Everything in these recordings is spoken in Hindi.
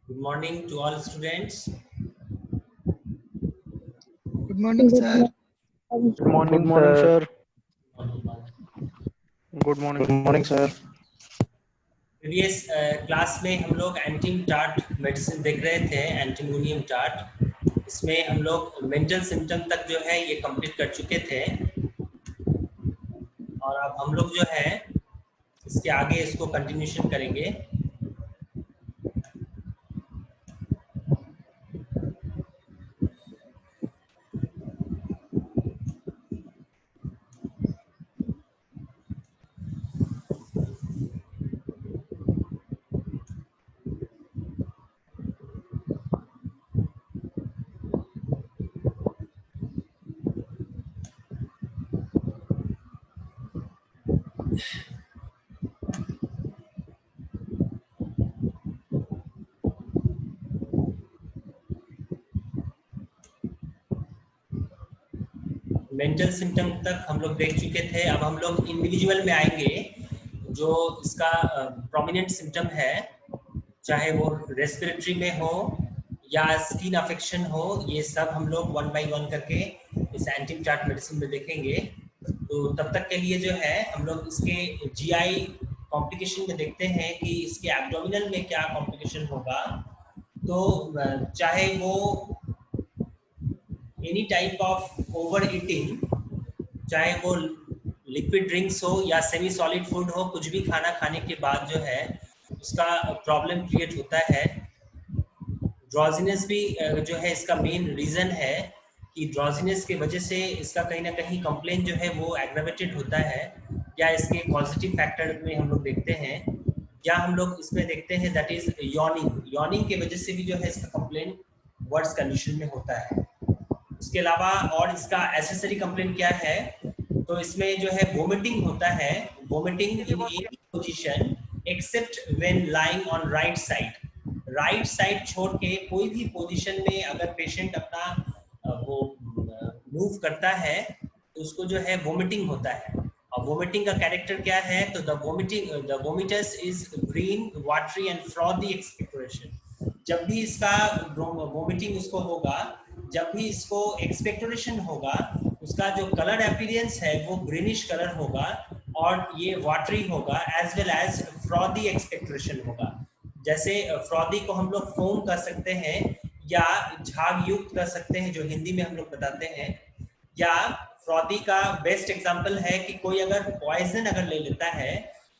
Good morning to all students. Good morning, sir. Good Good morning, morning, sir. sir. Good morning, Good morning, sir. sir. Previous class में हम लोग एंटीम टार्ट मेडिसिन देख रहे थे, एंटीमोनियम टार्ट। इसमें हम लोग मेंटल सिम्टम तक जो है ये कंप्लीट कर चुके थे और अब हम लोग जो है इसके आगे इसको कंटिन्यूशन करेंगे। मेंटल सिम्टम तक हम लोग देख चुके थे। अब हम लोग इंडिविजुअल में आएंगे। जो इसका प्रोमिनेंट सिम्टम है, चाहे वो रेस्पिरेटरी में हो या स्किन अफेक्शन हो, ये सब हम लोग वन बाय वन करके इस एंटीम टार्ट मेडिसिन में देखेंगे। तो तब तक के लिए जो है हम लोग इसके जीआई कॉम्प्लिकेशन में देखते हैं कि इसके एब्डोमिनल में क्या कॉम्प्लिकेशन होगा। तो चाहे वो any type of over eating, चाहे वो लिक्विड ड्रिंक्स हो या सेमी सॉलिड फूड हो, कुछ भी खाना खाने के बाद जो है उसका प्रॉब्लम क्रिएट होता है। ड्रॉजीनेस भी जो है इसका मेन रीज़न है कि ड्रॉजीनेस की वजह से इसका कहीं ना कहीं कंप्लेन जो है वो एग्रावेटेड होता है। या इसके पॉजिटिव फैक्टर में हम लोग देखते हैं, या हम लोग इसमें देखते हैं दैट इज यॉर्निंग की वजह से भी जो है इसका कंप्लेन वर्स कंडीशन में होता है। उसके अलावा और इसका एसेसरी कंप्लेन क्या है, तो इसमें जो है वोमिटिंग होता है। Vomiting in any position except when lying on right side छोड़ के कोई भी पोजीशन में अगर पेशेंट अपना वो मूव करता है तो उसको जो है वोमिटिंग होता है। और वोमिटिंग का कैरेक्टर क्या है, तो the vomitus is green watery and frothy expectoration. जब भी इसका वोमिटिंग उसको होगा, जब भी इसको एक्सपेक्टोरेशन होगा, उसका जो कलर अपीयरेंस है वो ग्रीनिश कलर होगा और ये वाटरी होगा, as well as frothy expectoration होगा। जैसे फ्रॉदी को हम लोग फोम कर सकते हैं या झाग युक्त कर सकते हैं, जो हिंदी में हम लोग बताते हैं। या फ्रॉदी का बेस्ट एग्जांपल है कि कोई अगर पॉइजन अगर ले लेता है,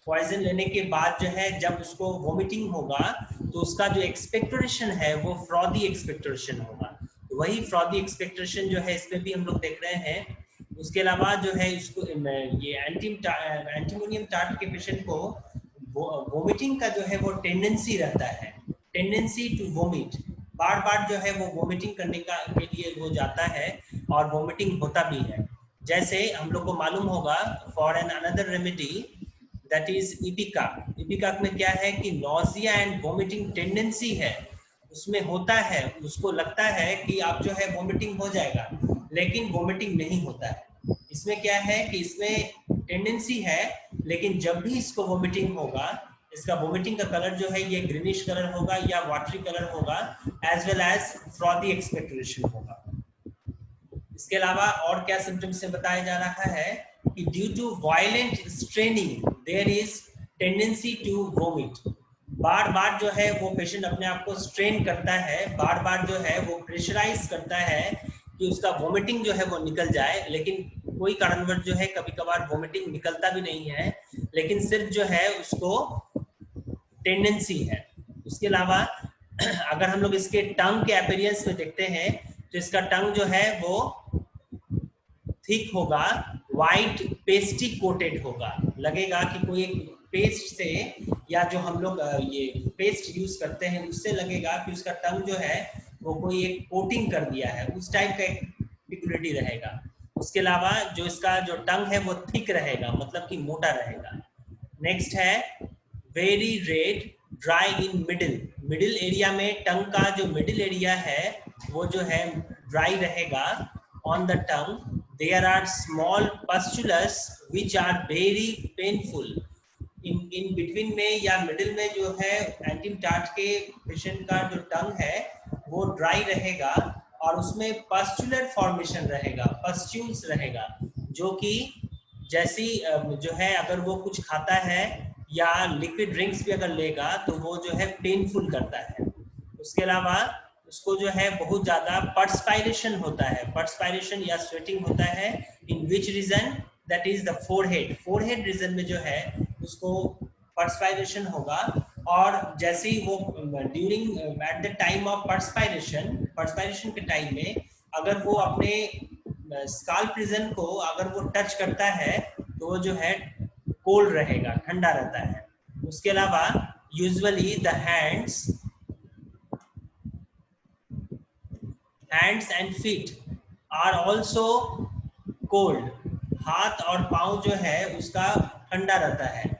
पॉइजन लेने के बाद जो है जब उसको वोमिटिंग होगा तो उसका जो एक्सपेक्टोरेशन है वो फ्रॉदी एक्सपेक्टोरेशन होगा। तो वही फ्रॉदी एक्सपेक्टोरेशन जो है इसमें भी हम लोग देख रहे हैं। उसके अलावा जो है इसको ये एंटीमोनियम टार्ट के पेशेंट को वोमिटिंग का जो है वो टेंडेंसी रहता है, टेंडेंसी टू वोमिट। बार बार जो है वो वोमिटिंग करने का के लिए वो जाता है और वोमिटिंग होता भी है। जैसे हम लोग को मालूम होगा for an another remedy that is ipecac में क्या है कि नॉजिया एंड वोमिटिंग टेंडेंसी है, उसमें होता है। उसको लगता है कि आप जो है वोमिटिंग हो जाएगा, लेकिन वोमिटिंग नहीं होता है। इसमें क्या है कि इसमें टेंडेंसी है, लेकिन जब भी इसको वोमिटिंग होगा, इसका वोमिटिंग का कलर जो है ये ग्रीनिश कलर होगा या वाटरी कलर होगा, as well as frothy expectoration होगा। इसके अलावा और क्या सिम्टम्स से बताया जा रहा है कि due to violent straining there is tendency to vomit. बार बार जो है वो पेशेंट अपने आप को स्ट्रेन करता है, बार बार जो है वो प्रेशराइज करता है कि उसका वोमिटिंग जो है वो निकल जाए, लेकिन कोई कारणवश जो है कभी कभार वोमिटिंग निकलता भी नहीं है, लेकिन सिर्फ जो है उसको टेंडेंसी है। उसके अलावा अगर हम लोग इसके टंग के अपीयरेंस में देखते हैं तो इसका टंग जो है वो थिक होगा, वाइट पेस्टी कोटेड होगा। लगेगा कि कोई एक पेस्ट से, या जो हम लोग ये पेस्ट यूज करते हैं उससे लगेगा कि उसका टंग जो है वो कोई एक कोटिंग कर दिया है, उस टाइप का एक पिक्युलिटी रहेगा। उसके अलावा जो इसका जो टंग है वो थिक रहेगा, मतलब कि मोटा रहेगा। नेक्स्ट है very red dry in middle area में, टंग का जो मिडिल एरिया है वो जो है ड्राई रहेगा। On the tongue there are small pustules which are very painful. In between में या मिडिल में जो है एंटीम टार्ट के पेशेंट का जो टंग है वो ड्राई रहेगा और उसमें पस्चुलर फॉर्मेशन रहेगा, पस्ट्यूल्स रहेगा, जो कि जैसी जो है अगर वो कुछ खाता है या लिक्विड ड्रिंक्स भी अगर लेगा तो वो जो है पेनफुल करता है। उसके अलावा उसको जो है बहुत ज्यादा पर्सपायरेशन होता है, पर्सपायरेशन या स्वेटिंग होता है। In which region? That is the forehead, forehead region में जो है उसको पर्सपायरेशन होगा। और जैसे ही वो during at the time of perspiration, perspiration के टाइम में अगर वो अपने स्काल्प रीजन को अगर वो टच करता है तो वो जो है कोल्ड रहेगा, ठंडा रहता है। उसके अलावा usually the hands and feet are also cold, हाथ और पांव जो है उसका ठंडा रहता है।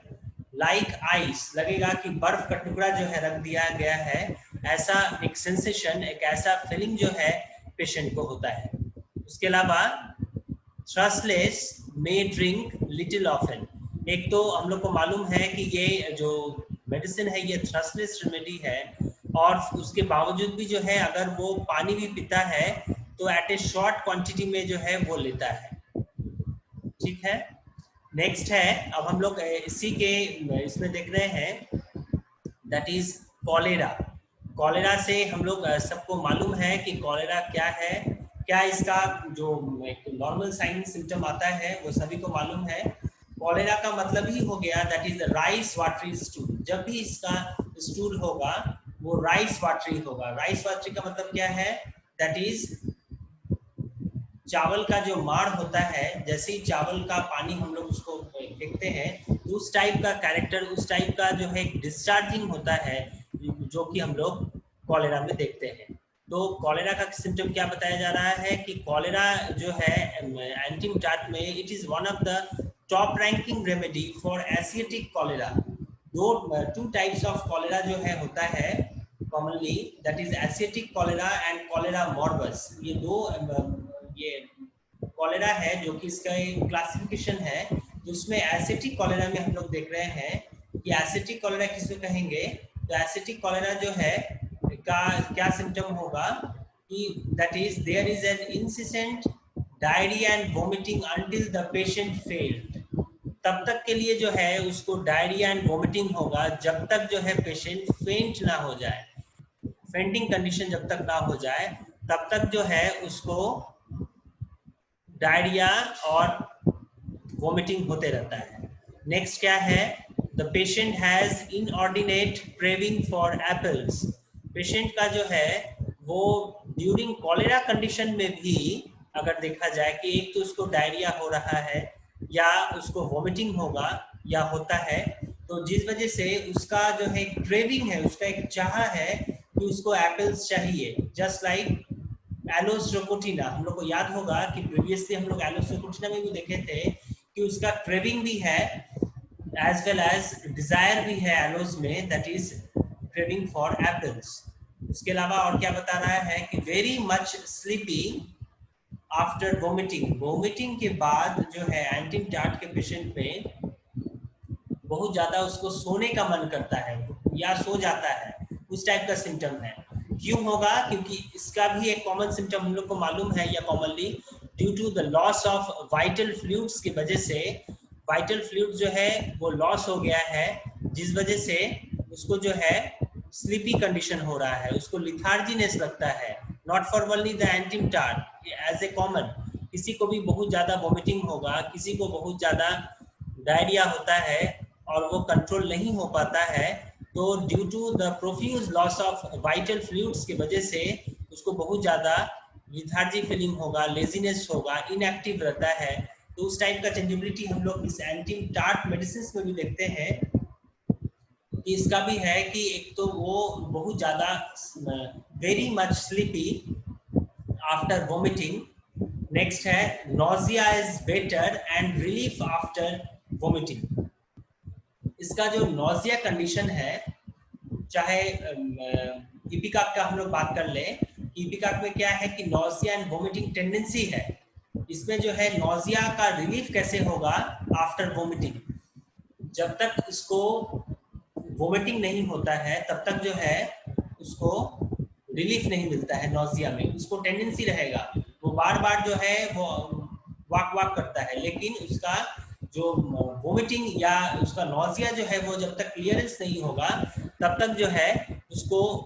लाइक आइस, लगेगा कि बर्फ का टुकड़ा जो है रख दिया गया है, ऐसा एक सेंसेशन, एक ऐसा फीलिंग जो है पेशेंट को होता है। उसके अलावा थ्रसलेस मे ड्रिंक लिटिल ऑफन। एक तो हम लोग को मालूम है कि ये जो मेडिसिन है ये थ्रसलेस रेमेडी है, और उसके बावजूद भी जो है अगर वो पानी भी पीता है तो एट ए शॉर्ट क्वांटिटी में जो है वो लेता है। ठीक है, नेक्स्ट है, अब हम लोग इसी के इसमें देख रहे हैं, दैट इज कॉलेरा। कॉलेरा से हम लोग सबको मालूम है कि कॉलेरा क्या है, क्या इसका जो नॉर्मल साइन सिम्टम आता है वो सभी को मालूम है। कॉलेरा का मतलब ही हो गया that is rice watery stool. जब भी इसका स्टूल होगा वो राइस वाटरी होगा। राइस वाटरी का मतलब क्या है? दैट इज चावल का जो माड़ होता है, जैसे ही चावल का पानी हम लोग उसको फेंकते हैं तो उस टाइप का कैरेक्टर, उस टाइप का जो है डिस्चार्जिंग होता है, जो कि हम लोग कॉलेरा में देखते हैं। तो कॉलेरा का सिम्टम क्या बताया जा रहा है कि कॉलेरा जो है एंटीम टार्ट में it is one of the top ranking remedy for Asiatic cholera. Two types of cholera जो है होता है commonly, that is Asiatic cholera and cholera morbus. ये दो ये कॉलेरा है जो कि इसका एक क्लासिफिकेशन है, जिसमें एसिटिक कॉलेरा में हम लोग देख रहे हैं कि एसिटिक कॉलेरा किसको कहेंगे। तो एसिटिक कॉलेरा जो है का क्या सिम्टम होगा कि that is there is an insistent diarrhoea and vomiting until the patient failed. तब तक के लिए जो है उसको डायरिया एंड वोमिटिंग होगा जब तक जो है पेशेंट फेंट ना हो जाए, फेंटिंग कंडीशन जब तक ना हो जाए तब तक जो है उसको डायरिया और वोमिटिंग होते रहता है। नेक्स्ट क्या है? The patient has inordinate craving for apples. Patient का जो है वो ड्यूरिंग कॉलेरा कंडीशन में भी अगर देखा जाए कि एक तो उसको डायरिया हो रहा है या उसको वोमिटिंग होगा या होता है, तो जिस वजह से उसका जो है क्रेविंग है, उसका एक चाह है कि उसको एप्पल्स चाहिए। जस्ट लाइक एलोस रोकोटिना, हम लोग को याद होगा कि प्रीवियसली हम लोग एलोस रोकोटिना में भी देखे थे कि उसका क्रेविंग भी है एज वेल एज डिजायर भी है एलोस में, that is craving for apples. उसके अलावा और क्या बता रहा है कि very much sleepy after vomiting. Vomiting के बाद जो है एंटीम टार्ट के पेशेंट में बहुत ज्यादा उसको सोने का मन करता है या सो जाता है, उस टाइप का सिम्टम है। क्यों होगा? क्योंकि इसका भी एक कॉमन सिम्टम हम लोग को मालूम है या commonly due to the loss of vital fluids की वजह से, वाइटल फ्लूइड जो है वो लॉस हो गया है, जिस वजह से उसको जो है स्लीपी कंडीशन हो रहा है, उसको लिथार्जीनेस लगता है। Not for only the antim tart, as a common किसी को भी बहुत ज्यादा वोमिटिंग होगा, किसी को बहुत ज्यादा डायरिया होता है और वो कंट्रोल नहीं हो पाता है, तो due to the profuse loss of vital fluids की वजह से उसको बहुत ज़्यादा लिथार्जी फीलिंग होगा, लेजीनेस होगा, इनएक्टिव रहता है। तो उस टाइप का चेंजेबिलिटी हम लोग इस एंटी टार्ट मेडिसिन में भी देखते हैं कि इसका भी है कि एक तो वो बहुत ज़्यादा very much sleepy after vomiting. Next है nausea is better and relief after vomiting. इसका जो नोजिया कंडीशन है, चाहे इपिकाक का हम लोग बात कर ले, इपिकाक में क्या है कि नोजिया एंड वोमिटिंग टेंडेंसी है, इसमें जो है नोजिया का रिलीफ कैसे होगा आफ्टर वोमिटिंग। जब तक इसको वोमिटिंग नहीं होता है तब तक जो है उसको रिलीफ नहीं मिलता है नौजिया में, उसको टेंडेंसी रहेगा, वो बार बार जो है वो वाक वाक करता है, लेकिन उसका जो वोमिटिंग या उसका नौजिया जो है वो जब तक क्लियरेंस नहीं होगा तब तक जो है उसको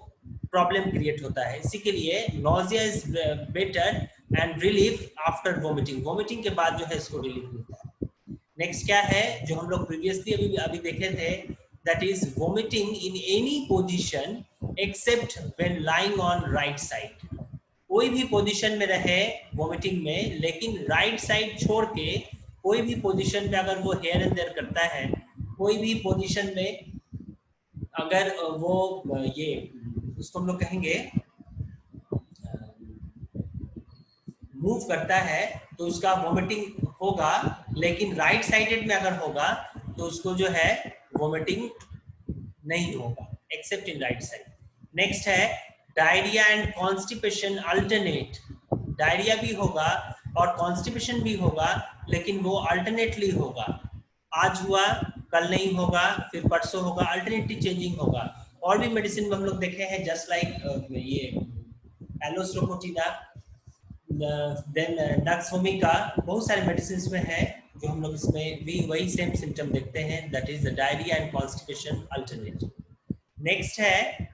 प्रॉब्लम क्रिएट होता है। इसी के लिए nausea is better and relief after vomiting, vomiting के बाद जो है इसको रिलीफ मिलता है। नेक्स्ट क्या है जो हम लोग प्रीवियसली अभी देखे थे, that is vomiting in any position except when lying on right side. कोई भी पोजीशन में रहे वोमिटिंग में, लेकिन राइट साइड छोड़ के कोई भी पोजीशन में अगर वो हेयर एंड देयर करता है, कोई भी पोजीशन में अगर वो ये उसको हम लोग कहेंगे मूव करता है तो उसका वोमिटिंग होगा, लेकिन राइट साइडेड में अगर होगा तो उसको जो है वोमिटिंग नहीं होगा except in right side. Next है diarrhoea and constipation alternate. Diarrhoea भी होगा और कॉन्स्टिपेशन भी होगा, लेकिन वो अल्टरनेटली होगा, आज हुआ कल नहीं होगा, फिर परसों होगा, अल्टरनेटली चेंजिंग होगा। और भी मेडिसिन में हम लोग देखे हैं जस्ट लाइक ये एलोस्ट्रोपोटिना, देन नक्सोमिका, बहुत सारे मेडिसिन में है जो हम लोग इसमें भी वही सेम सिम्टम देखते हैं, that is the diarrhoea and constipation alternate. Next है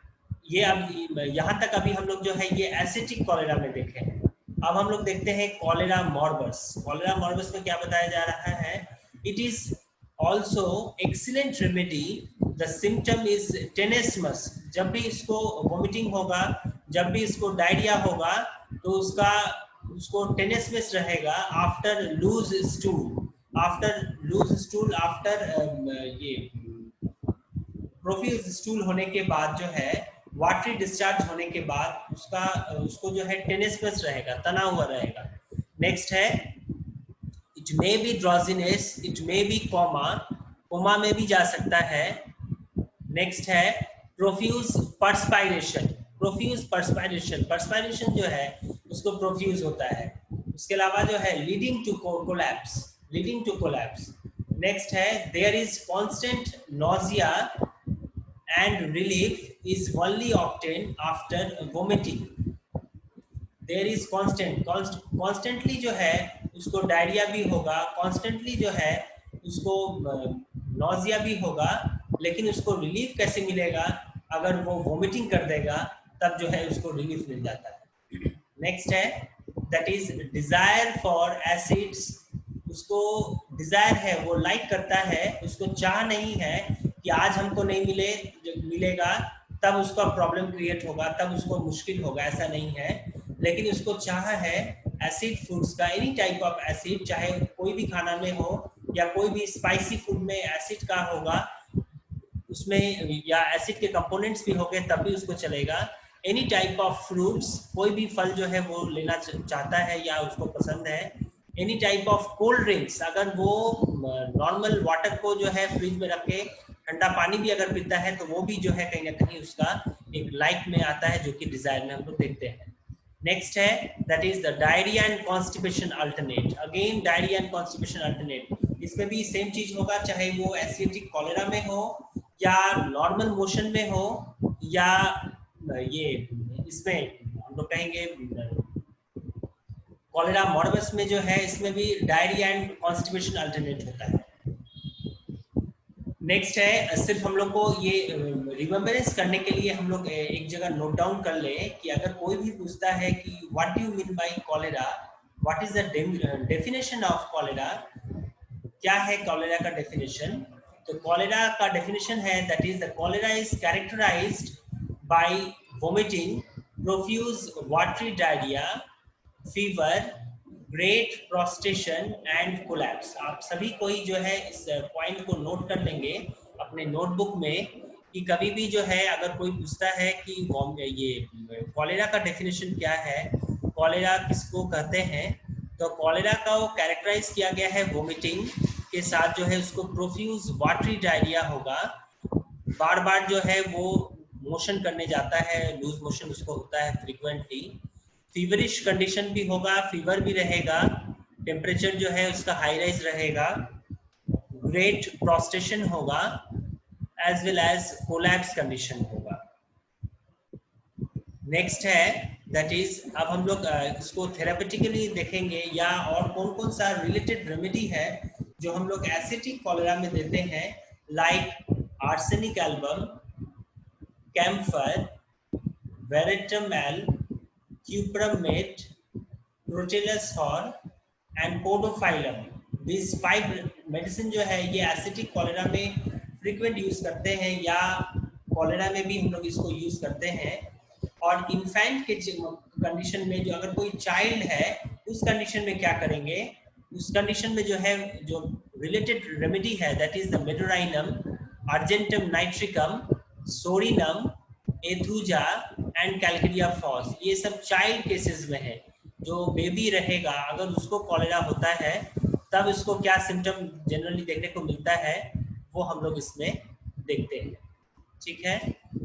ये, अब यहाँ तक अभी हम लोग जो है ये एसिटिक कॉलेरा में देखे हैं। अब हम लोग देखते हैं कॉलेरा मॉर्बस। कॉलेरा मॉर्बस में क्या बताया जा रहा है, it is also excellent remedy, the symptom is tenesmus. जब भी इसको वोमिटिंग होगा, जब भी इसको डायरिया होगा तो उसको टेनेस्मस रहेगा आफ्टर लूज स्टूल, आफ्टर ये प्रोफ्यूज स्टूल होने के बाद जो है वाटरी डिस्चार्ज होने के बाद उसको जो है टेनेस्मस रहेगा, तना हुआ रहेगा। नेक्स्ट है it may be drowsiness, it may be coma में भी जा सकता है। नेक्स्ट है प्रोफ्यूज पर्सपायरेशन, पर्सपायरेशन जो है उसको प्रोफ्यूज होता है। उसके अलावा जो है लीडिंग टू कोलैप्स। नेक्स्ट है there is constant nausea and relief is only obtain after vomiting. There is constantly जो है उसको डायरिया भी होगा, कॉन्स्टेंटली जो है उसको नॉजिया भी होगा, लेकिन उसको रिलीफ कैसे मिलेगा, अगर वो वोमिटिंग कर देगा तब जो है उसको रिलीफ मिल जाता है। नेक्स्ट है that is desire for acids, उसको डिजायर है, वो लाइक करता है, उसको चाह नहीं है कि आज हमको नहीं मिलेगा तब उसका प्रॉब्लम क्रिएट होगा, तब उसको मुश्किल होगा, ऐसा नहीं है, लेकिन उसको चाह है एसिड फूड्स का, एनी टाइप ऑफ एसिड, चाहे कोई भी खाना में हो या कोई भी स्पाइसी फूड में एसिड का होगा उसमें, या एसिड के कंपोनेंट्स भी होंगे तब भी उसको चलेगा। एनी टाइप ऑफ फ्रूट्स, कोई भी फल जो है वो लेना चाहता है या उसको पसंद है। Any type of cold drinks, अगर वो नॉर्मल वाटर को जो है फ्रिज में रख के ठंडा पानी भी अगर पीता है तो वो भी जो है कहीं ना कहीं उसका एक लाइक में आता है, जो कि डिजायर में हम लोग देखते हैं। नेक्स्ट है that is the diarrhoea and constipation alternate. Again diarrhoea and constipation alternate, इसमें भी सेम चीज होगा, चाहे वो एसिडिक कॉलेरा में हो या नॉर्मल मोशन में हो, या ये इसमें हम लोग कहेंगे कॉलेरा मॉर्बस में जो है, इसमें भी डायरिया एंड कॉन्स्टिपेशन अल्टरनेट होता है। नेक्स्ट है, सिर्फ हम लोग को ये रिमेम्बरेंस करने के लिए हम लोग एक जगह नोट डाउन कर ले कि अगर कोई भी पूछता है कि what do you mean by cholera, what is the definition of cholera, क्या है कॉलेरा का डेफिनेशन, तो कॉलेरा का डेफिनेशन है that is the cholera is characterised by vomiting, profuse watery diarrhoea, fever, great prostration and collapse. आप सभी कोई जो है इस पॉइंट को नोट कर लेंगे अपने नोटबुक में कि कभी भी जो है अगर कोई पूछता है कि ये कॉलेरा का डेफिनेशन क्या है, कॉलेरा किसको कहते हैं, तो कॉलेरा का वो कैरेक्टराइज किया गया है वोमिटिंग के साथ, जो है उसको प्रोफ्यूज वाटरी डायरिया होगा, बार बार जो है वो मोशन करने जाता है, लूज मोशन उसको होता है फ्रीक्वेंटली, फीवरिश कंडीशन भी होगा, फीवर भी रहेगा, टेम्परेचर जो है उसका हाई राइज रहेगा, ग्रेट प्रोस्टेशन होगा as well as collapse condition होगा। नेक्स्ट है दैट इज, अब हम लोग इसको थेरापेटिकली देखेंगे या और कौन कौन सा रिलेटेड रेमेडी है जो हम लोग एसिटिक कॉलेरा में देते हैं, like arsenic album, camphor, veratrum album, cuprum met, प्रोटेलस हॉर एंड पोडोफाइलम। दिस 5 मेडिसिन जो है ये एसिटिक कॉलेरा में फ्रीक्वेंट यूज करते हैं या कॉलेरा में भी हम लोग इसको यूज करते हैं। और इन्फेंट के कंडीशन में, जो अगर कोई चाइल्ड है उस कंडीशन में क्या करेंगे, उस कंडीशन में जो है जो रिलेटेड रेमेडी है that is the medorrhinum, argentum nitricum, psorinum, aethusa and calcarea phos. ये सब चाइल्ड केसेस में है। जो बेबी रहेगा अगर उसको कॉलेरा होता है तब इसको क्या सिम्टम जनरली देखने को मिलता है वो हम लोग इसमें देखते हैं। ठीक है,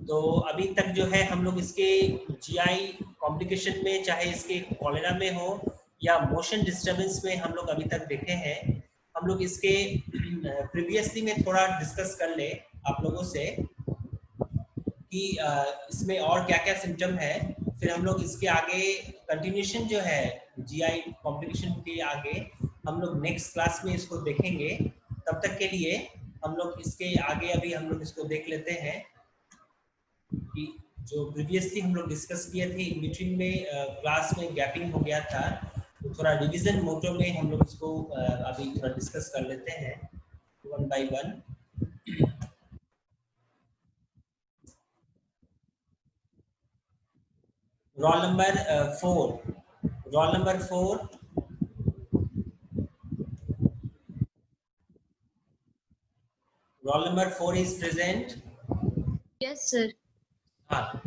तो अभी तक जो है हम लोग इसके जीआई कॉम्प्लिकेशन में, चाहे इसके कॉलेरा में हो या मोशन डिस्टर्बेंस में, हम लोग अभी तक देखे हैं। हम लोग इसके प्रीवियसली में थोड़ा डिस्कस कर ले आप लोगों से कि इसमें और क्या क्या सिम्टम है, फिर हम लोग इसके आगे कंटिन्यूशन जो है जीआई कॉम्प्लिकेशन के आगे हम लोग नेक्स्ट क्लास में इसको देखेंगे। तब तक के लिए हम लोग इसके आगे अभी हम लोग इसको देख लेते हैं कि जो प्रीवियसली हम लोग डिस्कस किए थे, इन बिटवीन में क्लास में गैपिंग हो गया था, तो थोड़ा रिवीजन मोटो में हम लोग इसको अभी थोड़ा डिस्कस कर लेते हैं one by one. Roll number 4, roll number 4, roll number 4 is present. Yes sir. हाँ,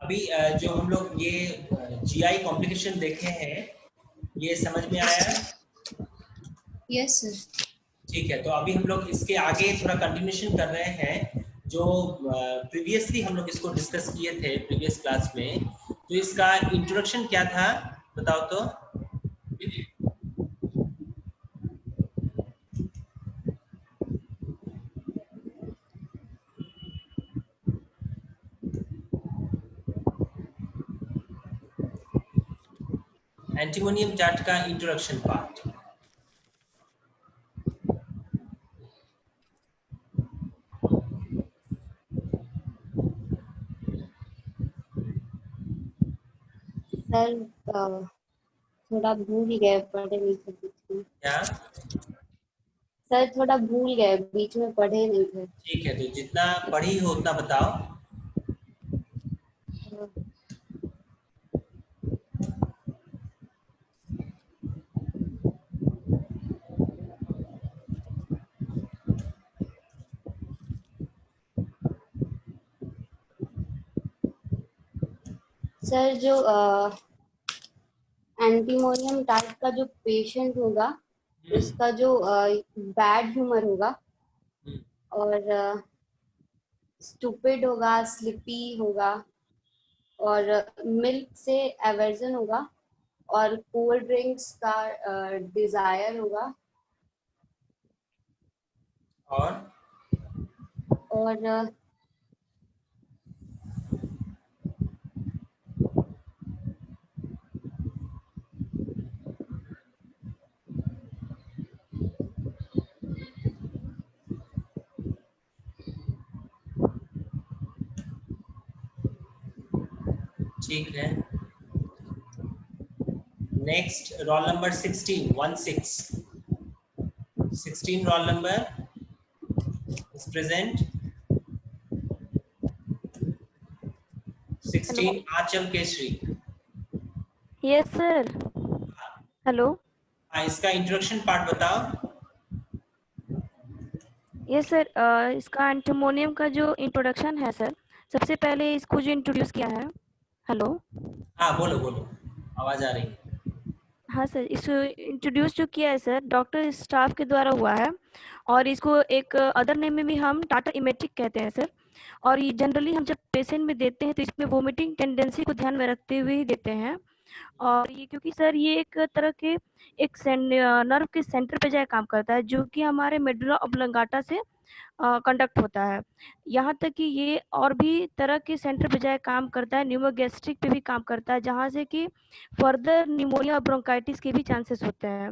अभी जो हम लोग ये जीआई कॉम्प्लिकेशन देखे हैं ये समझ में आया? Yes sir. ठीक है, तो अभी हम लोग इसके आगे थोड़ा कंटिन्यूशन कर रहे हैं जो प्रीवियसली हम लोग इसको डिस्कस किए थे प्रीवियस क्लास में। तो इसका इंट्रोडक्शन क्या था बताओ तो। एंटीमोनियम चार्ट का इंट्रोडक्शन पार्ट। सर थोड़ा भूल गए, पढ़े नहीं थे बीच में। क्या? सर थोड़ा भूल गए, बीच में पढ़े नहीं थे। ठीक है, तो जितना पढ़ी हो उतना बताओ। सर जो एंटीमोनियम टाइप का जो पेशेंट होगा उसका जो बैड ह्यूमर होगा और स्टूपिड होगा, स्लिपी होगा और मिल्क से एवर्जन होगा और कोल्ड ड्रिंक्स का डिजायर होगा और ठीक है। Next roll number 16 roll number is present. 16 Anchal Kesari. Yes sir. Hello. हाँ, इसका इंट्रोडक्शन पार्ट बताओ। यस सर, इसका एंटीमोनियम का जो इंट्रोडक्शन है सर, सबसे पहले इसको जो इंट्रोड्यूस किया है। हेलो। हाँ बोलो बोलो, आवाज आ रही है। हाँ सर, इसको इंट्रोड्यूस जो किया है सर डॉक्टर स्टाफ के द्वारा हुआ है और इसको एक अदर नेम में भी हम टाटा इमेटिक कहते हैं सर। और ये जनरली हम जब पेशेंट में देते हैं तो इसमें वोमिटिंग टेंडेंसी को ध्यान में रखते हुए ही देते हैं। और ये क्योंकि सर ये एक तरह के एक नर्व के सेंटर पे जाके काम करता है, जो कि हमारे मेडुला ऑब्लोंगाटा से कंडक्ट होता है। यहाँ तक कि ये और भी तरह के सेंटर पे जाके काम करता है, न्यूमोगैस्ट्रिक पे भी काम करता है, जहाँ से कि फर्दर निमोनिया और ब्रोंकाइटिस के भी चांसेस होते हैं।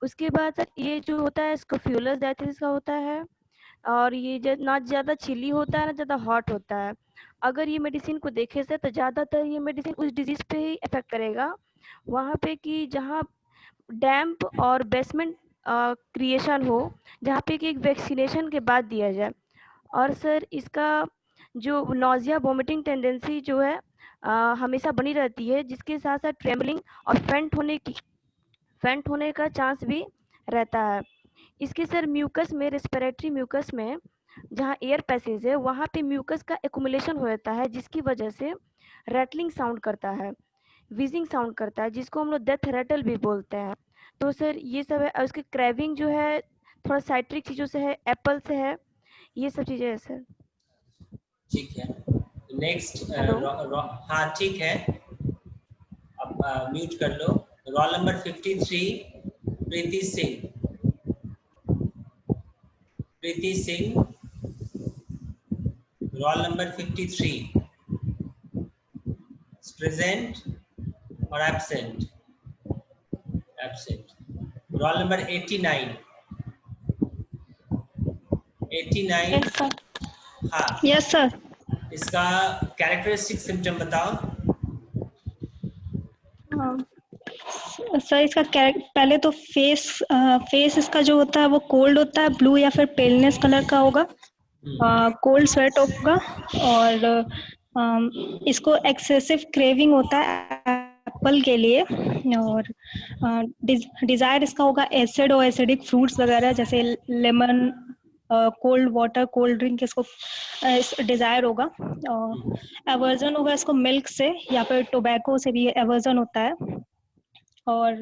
उसके बाद सर ये जो होता है स्कोफ्यूलस डायथिस का होता है, और ये ना ज़्यादा चिली होता है ना ज़्यादा हॉट होता है। अगर ये मेडिसिन को देखे से तो ज़्यादातर ये मेडिसिन उस डिजीज़ पे ही इफ़ेक्ट करेगा, वहाँ पे कि जहाँ डैम्प और बेसमेंट क्रिएशन हो, जहाँ पे कि एक वैक्सीनेशन के बाद दिया जाए। और सर इसका जो नोज़िया वोमिटिंग टेंडेंसी जो है हमेशा बनी रहती है, जिसके साथ साथ ट्रेम्बलिंग और फेंट होने का चांस भी रहता है। इसके सर म्यूकस में, रेस्पिरेटरी म्यूकस में जहाँ एयर पैसेज है वहाँ पे म्यूकस का एक्युमुलेशन हो जाता है, जिसकी वजह से रैटलिंग साउंड करता है, व्हीजिंग साउंड करता है, जिसको हम लोग डेथ रैटल भी बोलते हैं। तो सर ये सब है। और उसकी क्रेविंग जो है थोड़ा साइट्रिक चीज़ों से है, एप्पल से है, ये सब चीज़ें हैं सर। ठीक है, नेक्स्ट। हेलो। हाँ ठीक है, अब म्यूट कर लो। रोल नंबर 53, प्रीति सिंह। प्रीति सिंह, रोल नंबर 53, प्रेजेंट और absent? Absent. Roll number 89। 89। Yes sir. हाँ, यस सर। इसका कैरेक्टरिस्टिक सिम्टम बताओ। सर इसका पहले तो फेस इसका जो होता है वो कोल्ड होता है, ब्लू या फिर पेलनेस कलर का होगा, कोल्ड स्वेट होगा, और इसको एक्सेसिव क्रेविंग होता है एप्पल के लिए, और डिजायर इसका होगा एसिड और एसिडिक फ्रूट्स वगैरह जैसे lemon, cold water, cold drink इसको डिजायर होगा, और एवर्जन होगा इसको मिल्क से या फिर टोबैको से भी एवर्जन होता है, और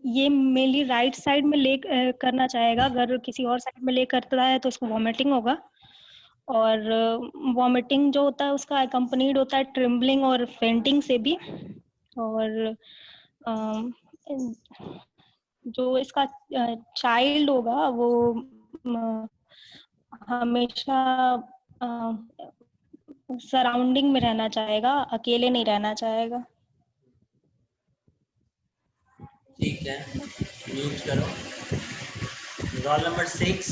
ये मेनली राइट साइड में ले करना चाहेगा, अगर किसी और साइड में ले करता है तो इसको वॉमिटिंग होगा, और वॉमिटिंग जो होता है उसका अकम्पनीड होता है ट्रिम्बलिंग और फेंटिंग से भी, और जो इसका चाइल्ड होगा वो हमेशा सराउंडिंग में रहना चाहेगा, अकेले नहीं रहना चाहेगा। ठीक है, म्यूट करो। Roll number 6।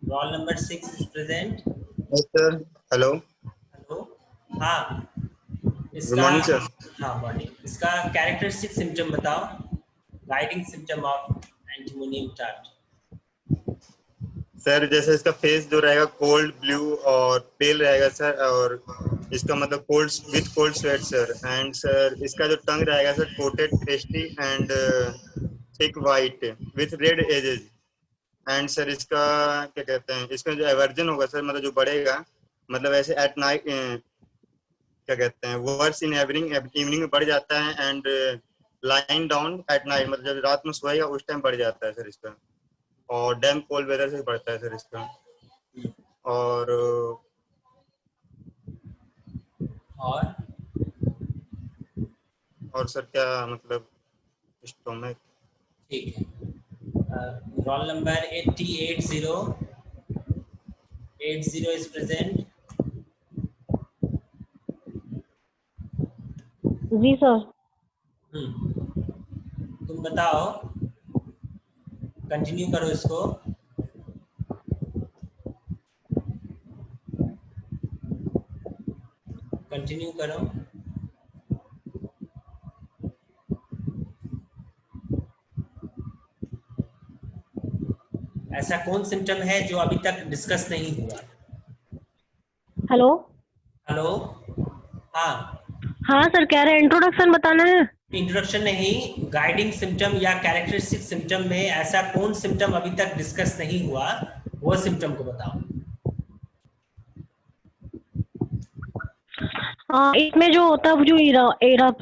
Roll number 6 is present. Yes sir. Hello. Hello. हाँ, गुड इसका मॉर्निंग सर। हाँ मॉर्निंग। इसका कैरेक्टरिस्टिक सिम्टम बताओ, guiding symptom of antimonium tart. Sir जैसे इसका फेस जो रहेगा कोल्ड ब्लू और पेल रहेगा सर, और इसका मतलब cold with cold sweat sir, and sir इसका जो टंग रहेगा sir coated pastry and thick white with red edges, and sir इसका क्या कहते हैं, इसका जो एवर्जन होगा सर, मतलब जो बढ़ेगा, मतलब ऐसे एट नाइट क्या कहते हैं, वर्स इन इवनिंग में बढ़ जाता है, and lying down at night, मतलब जब रात में सोएगा उस टाइम बढ़ जाता है सर इसका, और डैम कोल्ड वेदर से बढ़ता है सर इसका, और सर क्या मतलब स्टोमक। ठीक है। Roll number 80 is present. जी सर। तुम बताओ, कंटिन्यू करो इसको। कंटिन्यू करो। ऐसा कौन सिम्टम है जो अभी तक डिस्कस नहीं हुआ? हेलो। हेलो। हाँ। हाँ सर, कह रहे हैं इंट्रोडक्शन बताना है। इंट्रोडक्शन नहीं, गाइडिंग सिम्टम या कैरेक्टरिस्टिक सिम्टम में ऐसा कौन सिम्टम अभी तक डिस्कस नहीं हुआ, वो सिम्टम को बताओ। इसमें जो होता है जो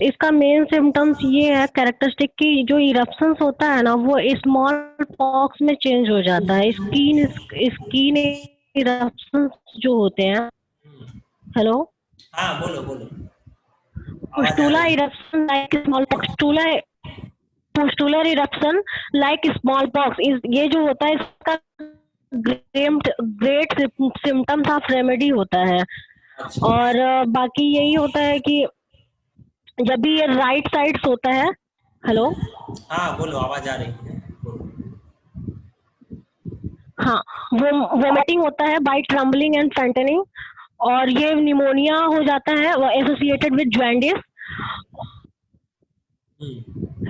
इसका मेन सिम्टम्स ये है कैरेक्टरिस्टिक की, जो इरप्शंस होता है ना वो स्मॉल पॉक्स में चेंज हो जाता है। स्किन इरप्शंस जो होते हैं। हेलो। हाँ बोलो बोलो। आवाज आ पुस्टुला रही है? Eruption like small pustular eruption like small pox ये जो होता है इसका ग्रेट सिम्टम्स ऑफ रेमेडी होता है। अच्छा, और बाकी यही होता है कि जब भी ये राइट साइड्स होता है। हेलो। हाँ बोलो, आवाज आ रही है, बोलो। हाँ, वोमिटिंग होता है बाई ट्रम्बलिंग एंड फेंटनिंग, और ये निमोनिया हो जाता है एसोसिएटेड विद जॉन्डिस।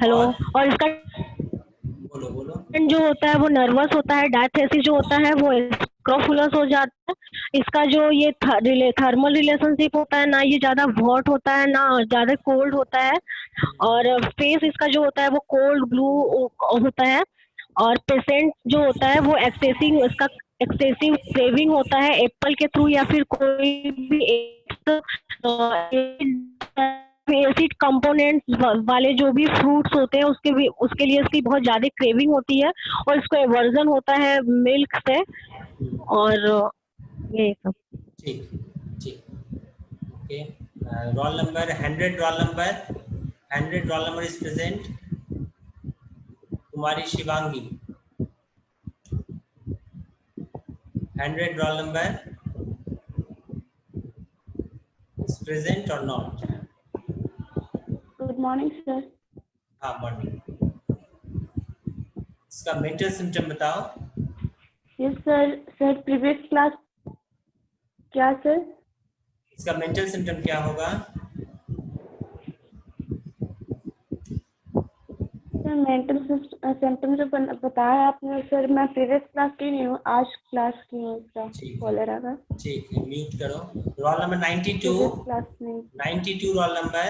हेलो। और इसका बोलो बोलो। जो होता है वो नर्वस होता है, डायथेसिस जो होता है वो स्क्रोफुलस हो जाता है। इसका जो ये थर्मल रिलेशनशिप होता है, ना ये ज्यादा हॉट होता है ना ज्यादा कोल्ड होता है। और फेस इसका जो होता है वो कोल्ड ब्लू होता है। और पेशेंट जो होता है वो एक्सेसिव क्रेविंग होता है एप्पल के थ्रू या फिर कोई भी एसिड कंपोनेंट्स वाले जो भी फ्रूट्स होते हैं उसके लिए इसकी बहुत ज्यादा क्रेविंग होती है, और इसको एवर्जन होता है मिल्क से। और ये सब। ठीक ठीक, okay. Roll number 100, role number is present. Kumari Shivangi, 100 roll number is present or not? Good morning, sir. हाँ, मॉर्निंग। इसका मेंटल सिम्टम बताओ। Yes, sir. Sir, previous class क्या sir? इसका मेंटल सिम्टम क्या होगा? सर मेंटल सिम्टम जो बताया आपने सर, मैं प्रीवियस क्लास की नहीं हूँ, आज क्लास की हूँ इसका कॉलेरा का। ठीक है, म्यूट करो। रोल नंबर 92, प्रीवियस क्लास नहीं। 92 roll number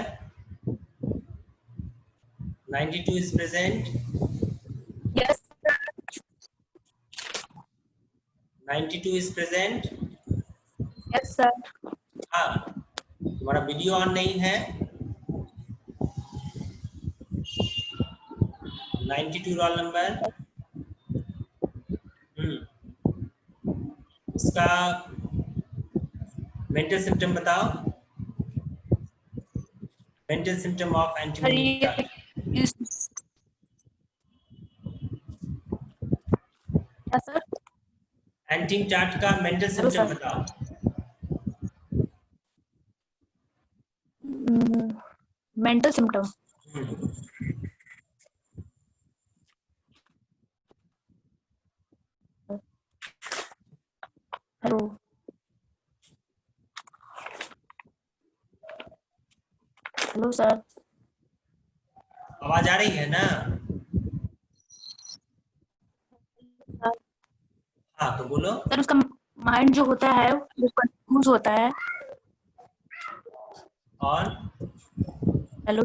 92 is present. Yes, sir. 92 is present. Yes, sir. हाँ, तुम्हारा वीडियो ऑन नहीं है। 92 रोल नंबर। इसका मेंटल सिम्टम बताओ। Mental symptom of antimonia. Sir antim tart का मेंटल सिम्टम बताओ। Mental symptom hello hello sir, आवाज आ रही है ना? हाँ तो बोलो। सर उसका माइंड जो होता है वो कंफ्यूज होता है। और हेलो।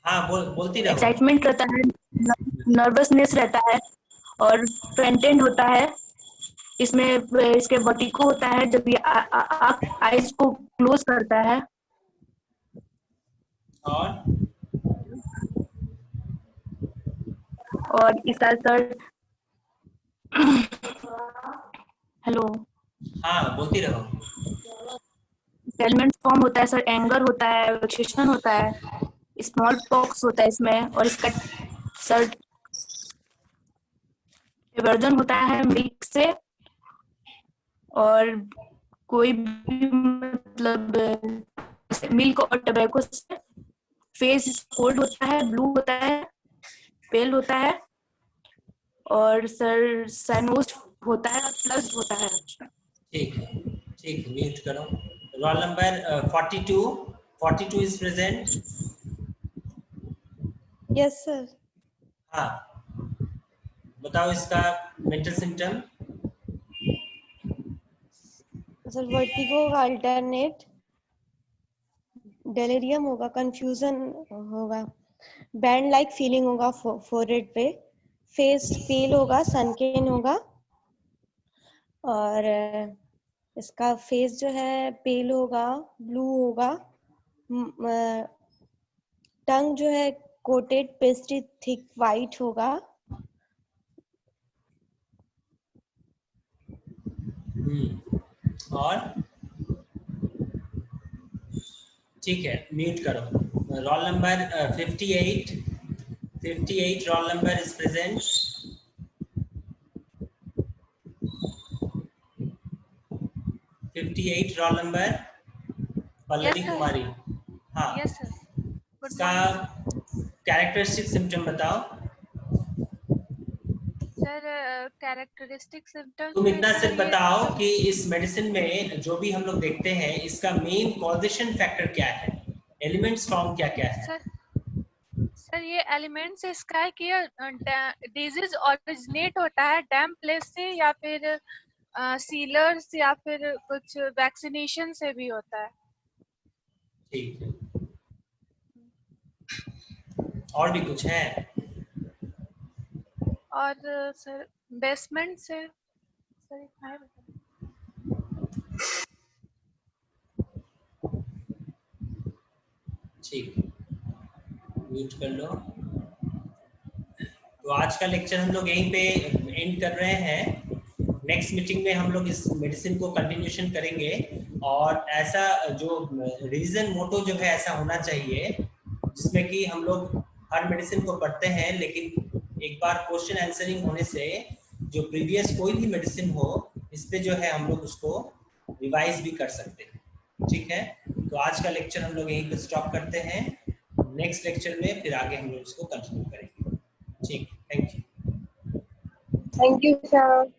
हाँ बोलती रहो। एक्साइटमेंट रहता है, नर्वसनेस रहता है, और फ्रेंटेंड होता है। इसमें इसके वर्टिको होता है जब ये आईज को क्लोज करता है। और इसका सर हेलो। हाँ बोलती रहो। एलिमेंट फॉर्म होता है सर, एंगर होता है, वेक्सेशन होता है, स्मॉल पॉक्स होता है इसमें, और इसका सर एवर्जन होता है मिल्क से, और कोई भी मतलब मिल्क और टबैको से। फेस कोल्ड होता है, ब्लू होता है, पेल होता है, और सर साइनोज होता है, प्लस होता है। ठीक है, ठीक है, म्यूट करो। Roll number 42 is present. Yes sir. हाँ बताओ इसका मेंटल सिम्टम। सर वर्टिगो होगा, अल्टरनेट डेलिरियम होगा, कंफ्यूजन होगा, बैंड लाइक फीलिंग होगा फोरहेड पे, फेस पेल होगा, सनकेन होगा, और इसका फेस जो है पेल होगा, ब्लू होगा, टंग जो है कोटेड पेस्ट्री थिक वाइट होगा। और ठीक है, म्यूट करो। Roll number 58 roll number is present. 58 roll number Pallavi Kumari. हाँ, यस सर। इसका कैरेक्टरिस्टिक सिम्टम बताओ। सर कैरेक्टरिस्टिक सिम्टम्स तुम इतना में सिर्फ ये बताओ कि इस मेडिसिन में जो भी हम लोग देखते हैं इसका मेन कॉजेशन फैक्टर क्या है, एलिमेंट्स फॉर्म क्या क्या है। सर ये एलिमेंट्स इसका है कि डिजीज ओरिजिनेट होता है डैम प्लेस से या फिर सीलर्स या फिर कुछ वैक्सीनेशन से भी होता है। ठीक है, और भी कुछ है? और सर बेसमेंट से सर इतना है। ठीक, म्यूट कर लो। तो आज का लेक्चर हम लोग यहीं पे एंड कर रहे हैं। नेक्स्ट मीटिंग में हम लोग इस मेडिसिन को कंटिन्यूशन करेंगे और ऐसा जो रीजन मोटो जो है ऐसा होना चाहिए जिसमें कि हम लोग हर मेडिसिन को पढ़ते हैं लेकिन एक बार क्वेश्चन आंसरिंग होने से जो प्रीवियस कोई भी मेडिसिन हो इस पे जो है हम लोग उसको रिवाइज भी कर सकते हैं। ठीक है, तो आज का लेक्चर हम लोग यहीं पे स्टॉप करते हैं। नेक्स्ट लेक्चर में फिर आगे हम लोग इसको कंटिन्यू करेंगे। ठीक, thank you. Thank you sir.